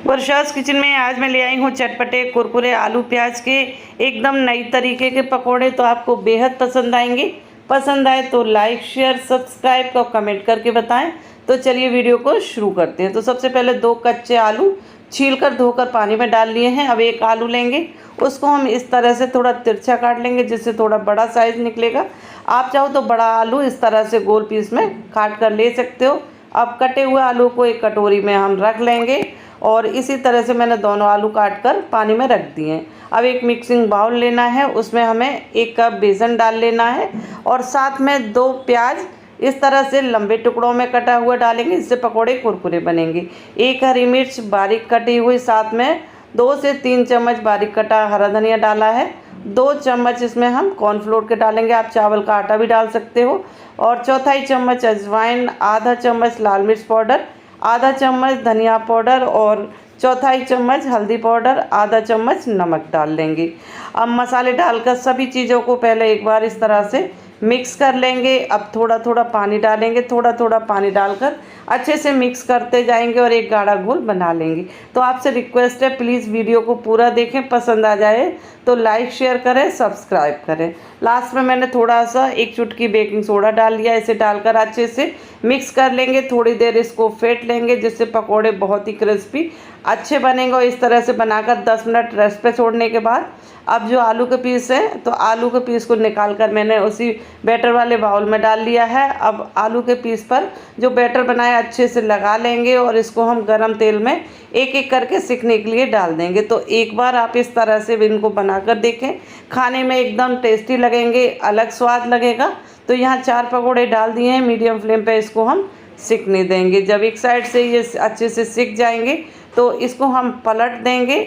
वर्षास kitchen में आज मैं ले आई हूँ चटपटे कुरकुरे आलू प्याज के एकदम नई तरीके के पकोड़े। तो आपको बेहद पसंद आएंगे। पसंद आए तो लाइक शेयर सब्सक्राइब और कमेंट करके बताएं। तो चलिए वीडियो को शुरू करते हैं। तो सबसे पहले 2 कच्चे आलू छीलकर धोकर पानी में डाल लिए हैं। अब एक आलू लेंगे, उसको हम इस तरह से थोड़ा तिरछा काट लेंगे जिससे थोड़ा बड़ा साइज़ निकलेगा। आप चाहो तो बड़ा आलू इस तरह से गोल पीस में काट कर ले सकते हो। अब कटे हुए आलू को एक कटोरी में हम रख लेंगे और इसी तरह से मैंने दोनों आलू काट कर पानी में रख दिए हैं। अब एक मिक्सिंग बाउल लेना है, उसमें हमें 1 कप बेसन डाल लेना है और साथ में 2 प्याज इस तरह से लंबे टुकड़ों में कटा हुआ डालेंगे, इससे पकोड़े कुरकुरे बनेंगे। 1 हरी मिर्च बारीक कटी हुई, साथ में 2 से 3 चम्मच बारीक कटा हरा धनिया डाला है। 2 चम्मच इसमें हम कॉर्नफ्लोर के डालेंगे, आप चावल का आटा भी डाल सकते हो। और चौथाई चम्मच अजवाइन, आधा चम्मच लाल मिर्च पाउडर, आधा चम्मच धनिया पाउडर और चौथाई चम्मच हल्दी पाउडर, आधा चम्मच नमक डाल लेंगे। अब मसाले डालकर सभी चीज़ों को पहले एक बार इस तरह से मिक्स कर लेंगे। अब थोड़ा थोड़ा पानी डालेंगे, थोड़ा थोड़ा पानी डालकर अच्छे से मिक्स करते जाएंगे और एक गाढ़ा घोल बना लेंगे। तो आपसे रिक्वेस्ट है, प्लीज़ वीडियो को पूरा देखें, पसंद आ जाए तो लाइक शेयर करें सब्सक्राइब करें। लास्ट में मैंने थोड़ा सा 1 चुटकी बेकिंग सोडा डाल लिया। इसे डालकर अच्छे से मिक्स कर लेंगे। थोड़ी देर इसको फेंट लेंगे जिससे पकोड़े बहुत ही क्रिस्पी अच्छे बनेंगे। और इस तरह से बनाकर 10 मिनट रेस्ट पे छोड़ने के बाद अब जो आलू के पीस हैं, तो आलू के पीस को निकाल कर मैंने उसी बैटर वाले बाउल में डाल लिया है। अब आलू के पीस पर जो बैटर बनाया अच्छे से लगा लेंगे और इसको हम गरम तेल में एक एक करके सिकने के लिए डाल देंगे। तो एक बार आप इस तरह से इनको बनाकर देखें, खाने में एकदम टेस्टी लगेंगे, अलग स्वाद लगेगा। तो यहाँ 4 पकोड़े डाल दिए हैं, मीडियम फ्लेम पे इसको हम सिकने देंगे। जब एक साइड से ये अच्छे से सिक जाएंगे तो इसको हम पलट देंगे।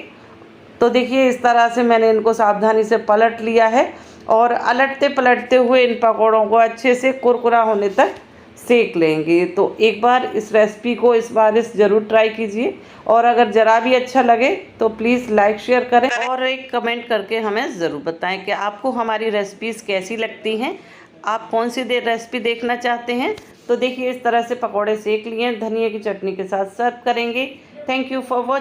तो देखिए इस तरह से मैंने इनको सावधानी से पलट लिया है और अलटते पलटते हुए इन पकौड़ों को अच्छे से कुरकुरा होने तक सेक लेंगे। तो एक बार इस रेसिपी को इस बार ज़रूर ट्राई कीजिए और अगर ज़रा भी अच्छा लगे तो प्लीज़ लाइक शेयर करें और एक कमेंट करके हमें ज़रूर बताएं कि आपको हमारी रेसिपीज़ कैसी लगती हैं, आप कौन सी रेसिपी देखना चाहते हैं। तो देखिए इस तरह से पकौड़े सेक लिए, धनिया की चटनी के साथ सर्व करेंगे। Thank you for watching.